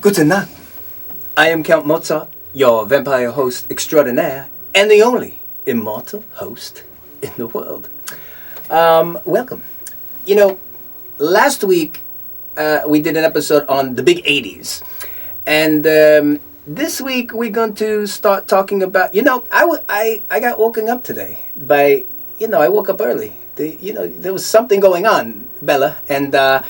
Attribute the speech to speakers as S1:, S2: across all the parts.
S1: Guten Nacht. I am Count Moz, your vampire host extraordinaire, and the only immortal host in the world. Welcome. You know, last week we did an episode on the big 80s. And this week we're going to start talking about, I got woken up today by, I woke up early. There was something going on, Bella, and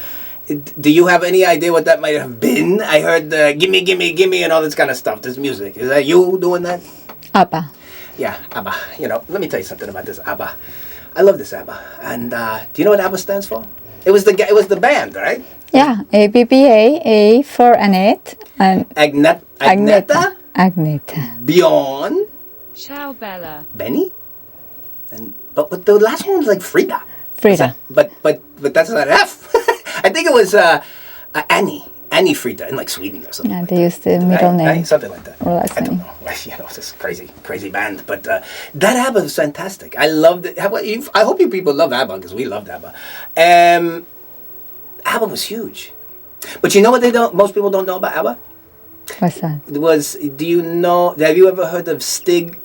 S1: do you have any idea what that might have been? I heard gimme, gimme, gimme and all this kind of stuff, this music. Is that you doing that?
S2: ABBA.
S1: Yeah, ABBA. Let me tell you something about this ABBA. I love this ABBA. And do you know what ABBA stands for? It was the band, right?
S2: Yeah, ABBA, A for Annette, and
S1: Agneta?
S2: Agneta.
S1: Bjorn?
S3: Ciao, Bella.
S1: Benny? But the last one was like Frida.
S2: Frida.
S1: But that's not F. I think it was Annie Frida in like Sweden or something.
S2: Yeah, they used the middle name.
S1: Something like that.
S2: Or last name.
S1: I don't know. This crazy band. But that ABBA was fantastic. I loved it. How about you? I hope you people love ABBA because we loved ABBA. ABBA was huge. But you know what most people don't know about ABBA?
S2: What's that?
S1: Have you ever heard of Stig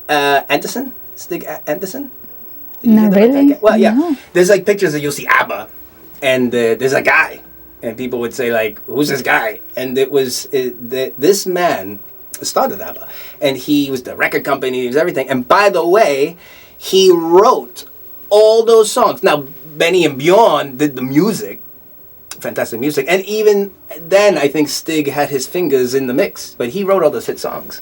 S1: Anderson? Stig Anderson?
S2: Not really.
S1: Well, yeah.
S2: No.
S1: There's like pictures that you'll see ABBA, and there's a guy, and people would say like, "Who's this guy?" And this man started ABBA, and he was the record company, he was everything. And by the way, he wrote all those songs. Now Benny and Bjorn did the music, fantastic music, and even then I think Stig had his fingers in the mix, but he wrote all those hit songs.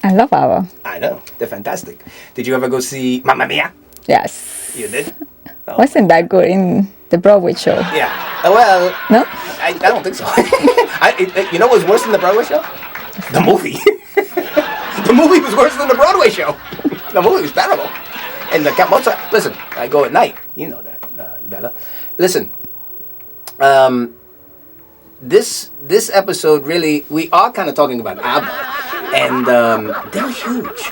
S2: I love ABBA.
S1: I know, they're fantastic. Did you ever go see Mamma Mia?
S2: Yes.
S1: You did? Oh.
S2: Wasn't that good in the Broadway show?
S1: Yeah. Well,
S2: No?
S1: I don't think so. You know what was worse than the Broadway show? The movie. The movie was worse than the Broadway show. The movie was terrible. And the Count Moz, listen, I go at night. You know that, Bella. Listen, this episode really, we are kind of talking about ABBA. And they're huge.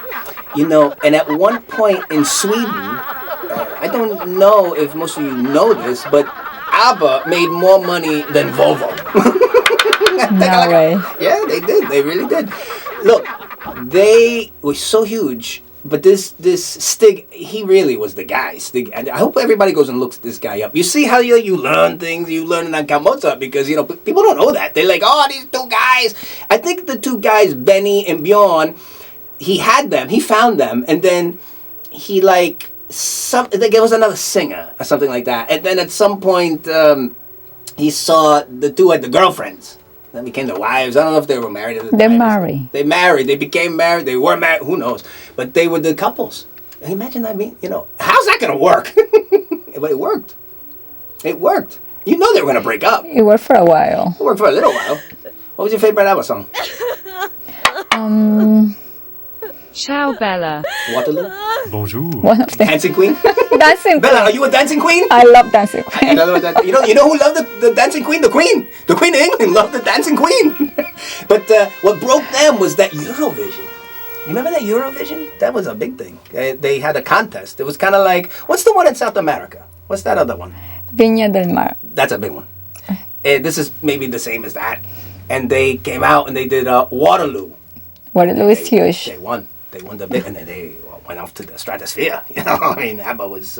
S1: And at one point in Sweden, I don't know if most of you know this, but ABBA made more money than Volvo.
S2: No way.
S1: Yeah, they did. They really did. Look, they were so huge, but this Stig, he really was the guy. Stig, and I hope everybody goes and looks this guy up. You see how you learn things, you learn on Count Moz because, people don't know that. They're like, oh, these two guys. I think the two guys, Benny and Bjorn, he found them, and then he there was another singer or something like that. And then at some point, he saw the two had the girlfriends. Then became the wives. I don't know if they were married at the
S2: They're
S1: time.
S2: married.
S1: They married. They became married. They were married. Who knows? But they were the couples. And imagine that. How's that going to work? But it worked. It worked. You know they were going to break up.
S2: It worked for a while.
S1: It worked for a little while. What was your favorite ABBA song?
S3: Ciao, Bella.
S1: Waterloo?
S4: Bonjour.
S2: One of them.
S1: Dancing Queen?
S2: Dancing
S1: Bella,
S2: Queen.
S1: are you a dancing queen?
S2: I love Dancing Queen.
S1: You know who loved the dancing queen? The Queen. The Queen of England loved the dancing queen. But what broke them was that Eurovision. You remember that Eurovision? That was a big thing. They had a contest. It was kind of like, what's the one in South America? What's that other one?
S2: Viña del Mar.
S1: That's a big one. This is maybe the same as that. And they came out and they did Waterloo.
S2: Waterloo is huge.
S1: They won. They won the bit, and then they went off to the stratosphere. ABBA was,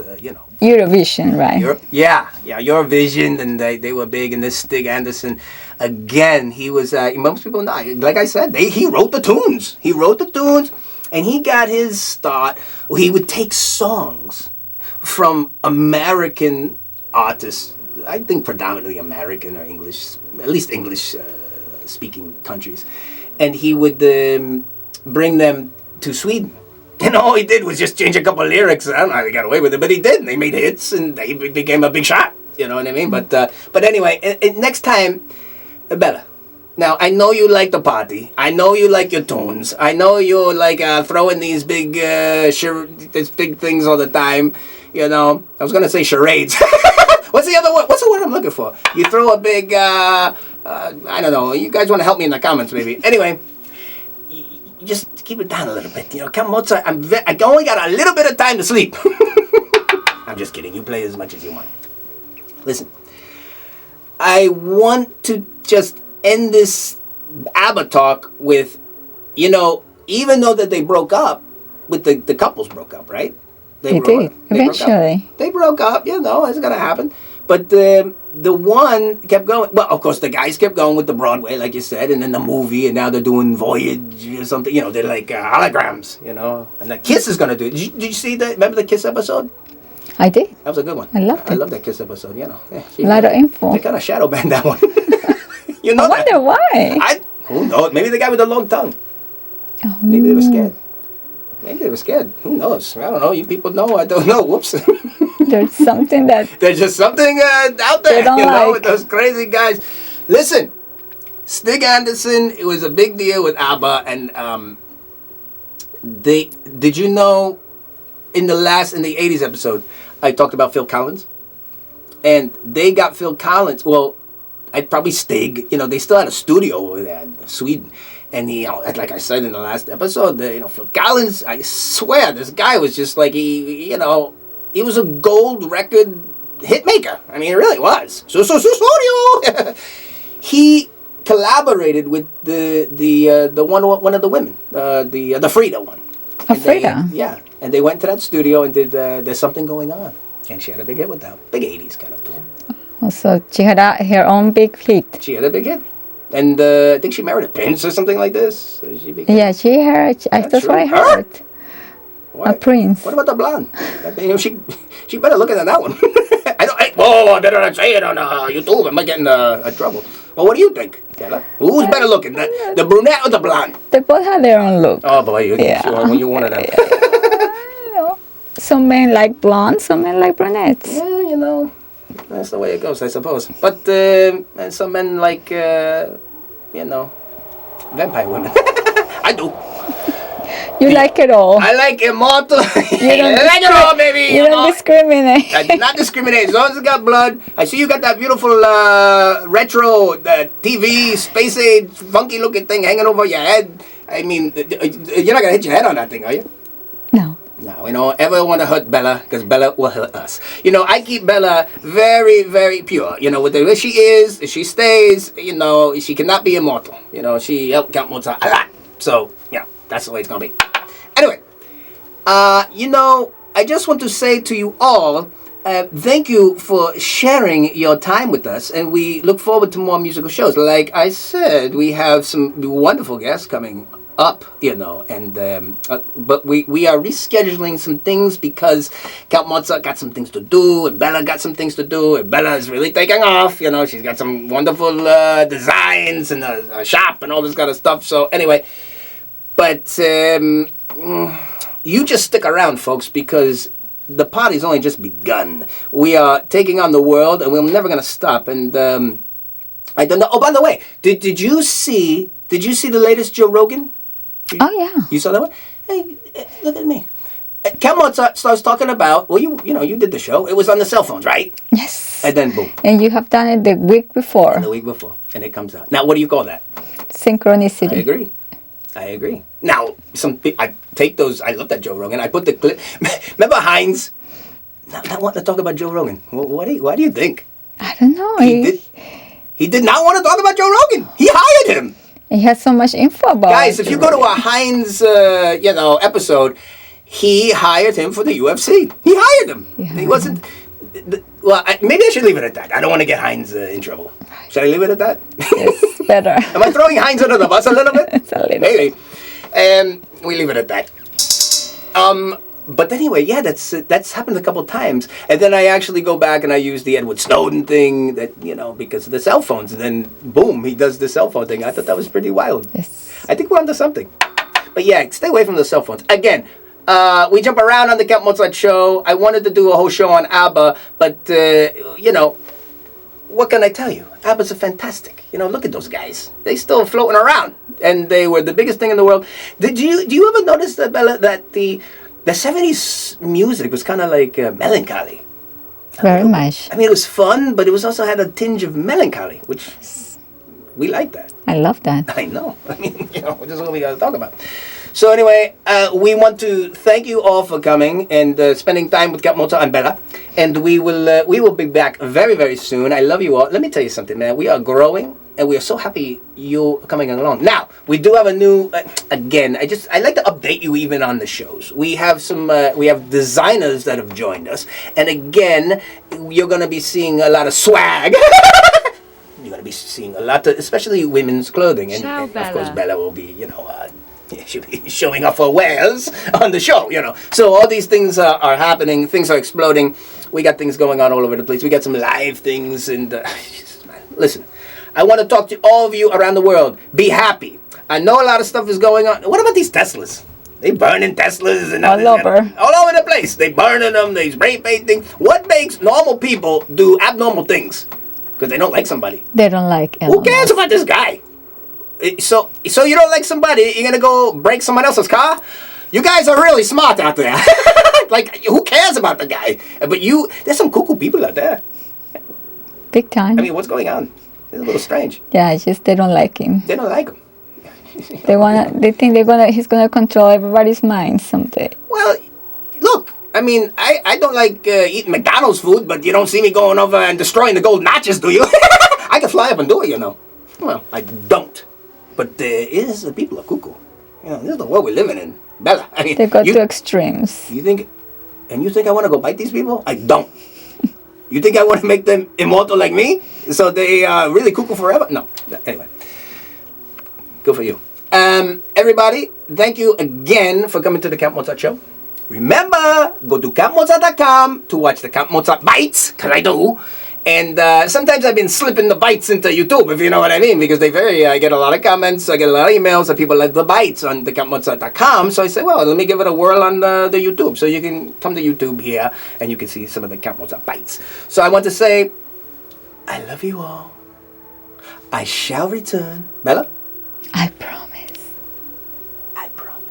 S2: Eurovision, right?
S1: Eurovision, and they were big. And this Stig Anderson, again, he was. Most people know, like I said, he wrote the tunes. He wrote the tunes, and he got his start. He would take songs from American artists. I think predominantly American or English, at least English speaking countries, and he would bring them to Sweden. And all he did was just change a couple of lyrics. I don't know how they got away with it, but he did. They made hits, and they became a big shot. You know what I mean? But anyway, next time, Bella. Now, I know you like the party. I know you like your tunes. I know you like throwing these big things all the time. I was going to say charades. What's the other word? What's the word I'm looking for? You throw a big, I don't know. You guys want to help me in the comments, maybe. Anyway. Just keep it down a little bit. Count Moz, I only got a little bit of time to sleep. I'm just kidding. You play as much as you want. Listen, I want to just end this ABBA talk with, even though that they broke up, with the couples broke up, right?
S2: They did, eventually.
S1: They broke up, it's going to happen. But the one kept going. Well, of course, the guys kept going with the Broadway, like you said, and then the movie, and now they're doing Voyage or something. They're like holograms, And the Kiss is going to do it. Did you see that? Remember the Kiss episode?
S2: I did.
S1: That was a good one.
S2: I loved it.
S1: I love that Kiss episode,
S2: A lot of info.
S1: They kind of shadow banned that one.
S2: I wonder why.
S1: Who knows? Maybe the guy with the long tongue.
S2: Oh.
S1: Maybe they were scared. Who knows? I don't know. You people know. I don't know. Whoops.
S2: There's something that...
S1: There's just something out there, with those crazy guys. Listen, Stig Anderson, it was a big deal with ABBA, and did you know in the 80s episode, I talked about Phil Collins? And they got Phil Collins, I'd probably Stig, they still had a studio over there in Sweden. And like I said in the last episode, Phil Collins, I swear, this guy was just like, he was a gold record hit maker. I mean, he really was. Studio. He collaborated with the one of the women, the Frida one.
S2: Frida?
S1: Yeah. And they went to that studio and did There's Something Going On. And she had a big hit with them. Big 80s kind of tune.
S2: So she had her own big hit.
S1: She had a big hit. And I think she married a prince or something like this.
S2: She heard. That's what I heard.
S1: What?
S2: A prince.
S1: What about the blonde? She better look at that one. I better not say it on YouTube. I might get in trouble. Well, what do you think, Bela? Who's better looking, the brunette or the blonde?
S2: They both have their own look.
S1: Oh boy, you one of them.
S2: Some men like blonde, some men like brunettes.
S1: Yeah, that's the way it goes, I suppose. But some men like, vampire women. I do.
S2: You like it all.
S1: I like immortal.
S2: You don't
S1: like it all, baby.
S2: You don't discriminate.
S1: I do not discriminate. As long as it's got blood. I see you got that beautiful retro TV space age funky looking thing hanging over your head. I mean, you're not gonna hit your head on that thing, are you?
S2: No.
S1: No, we don't ever want to hurt Bela, because Bela will hurt us. I keep Bela very, very pure. With the way she is, if she stays, she cannot be immortal. She helped Count Moz a lot. So, that's the way it's going to be. Anyway, I just want to say to you all, thank you for sharing your time with us, and we look forward to more musical shows. Like I said, we have some wonderful guests coming up, and but we are rescheduling some things because Count Moz got some things to do, and Bela got some things to do, and Bela is really taking off. She's got some wonderful designs and a shop and all this kind of stuff. So anyway, but you just stick around, folks, because the party's only just begun. We are taking on the world, and we're never going to stop. And I don't know. Oh, by the way, did you see the latest Joe Rogan?
S2: Oh, yeah.
S1: You saw that one? Hey, look at me. Count Moz starts talking about, you did the show. It was on the cell phones, right?
S2: Yes.
S1: And then boom.
S2: And you have done it the week before.
S1: And it comes out. Now, what do you call that?
S2: Synchronicity.
S1: I agree. Now, I take those. I love that Joe Rogan. I put the clip. Remember Heinz? Not wanting to talk about Joe Rogan. Why do you think?
S2: I don't know.
S1: He did not want to talk about Joe Rogan. He hired him.
S2: He has so much info about
S1: Guys, if you go to a Heinz, episode, he hired him for the UFC. He hired him.
S2: Yeah.
S1: He wasn't... Well, maybe I should leave it at that. I don't want to get Heinz in trouble. Should I leave it at that?
S2: Yes, better.
S1: Am I throwing Heinz under the bus a little bit?
S2: It's a little
S1: maybe. We leave it at that. But anyway, that's happened a couple times. And then I actually go back and I use the Edward Snowden thing because of the cell phones. And then, boom, he does the cell phone thing. I thought that was pretty wild.
S2: Yes.
S1: I think we're onto something. But yeah, stay away from the cell phones. Again, we jump around on the Count Moz show. I wanted to do a whole show on ABBA, but, what can I tell you? ABBA's are fantastic. Look at those guys. They still floating around. And they were the biggest thing in the world. Do you ever notice, Bela, that the 70s music was kind of like melancholy?
S2: Very much.
S1: I mean, it was fun, but it was also had a tinge of melancholy, which we like that.
S2: I love that.
S1: I know. I mean, this is what we got to talk about. So anyway, we want to thank you all for coming and spending time with Count Moz and Bela. And we will be back very, very soon. I love you all. Let me tell you something, man. We are growing. and we are so happy you're coming along. Now, we do have a new, again, I like to update you even on the shows. We have we have designers that have joined us. And again, you're going to be seeing a lot of swag. You're going to be seeing a lot of, especially women's clothing. And of course, Bella will be, she'll be showing off her wares on the show, So all these things are happening. Things are exploding. We got things going on all over the place. We got some live things. And listen, I want to talk to all of you around the world. Be happy. I know a lot of stuff is going on. What about these Teslas? They burning Teslas and
S2: all over
S1: the place. They burning them. They spray painting. What makes normal people do abnormal things? Because they don't like somebody.
S2: They don't like Elon
S1: Who cares about this guy? So you don't like somebody, you're going to go break someone else's car? You guys are really smart out there. Like, who cares about the guy? But there's some cuckoo people out there.
S2: Big time.
S1: I mean, what's going on? It's a little strange.
S2: Yeah, it's just they don't like him.
S1: They don't like him.
S2: They think he's gonna control everybody's minds someday.
S1: Well, look, I mean, I don't like eating McDonald's food, but you don't see me going over and destroying the gold notches, do you? I can fly up and do it, Well, I don't. But people are cuckoo. This is the world we're living in. Bella, I mean,
S2: they go to extremes.
S1: You think I want to go bite these people? I don't. You think I want to make them immortal like me? So they are really cuckoo forever? No. Anyway. Good for you. Everybody, thank you again for coming to the Count Mozart Show. Remember, go to CountMozart.com to watch the Count Mozart Bites, because I do. And sometimes I've been slipping the bites into YouTube, if you know what I mean, because I get a lot of comments, I get a lot of emails that people like the bites on the CountMozart.com. So I say, well, let me give it a whirl on the YouTube. So you can come to YouTube here and you can see some of the Count Mozart bites. So I want to say, I love you all. I shall return. Bella?
S2: I promise.
S1: I promise.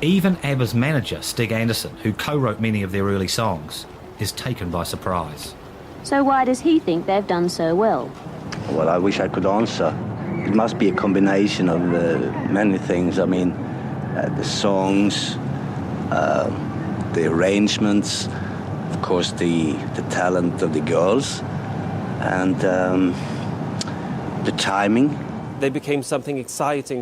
S4: Even ABBA's manager, Stig Anderson, who co-wrote many of their early songs, is taken by surprise.
S5: So why does he think they've done so well?
S6: Well, I wish I could answer. It must be a combination of many things. I mean, the songs, the arrangements, of course the talent of the girls, and the timing.
S7: They became something exciting,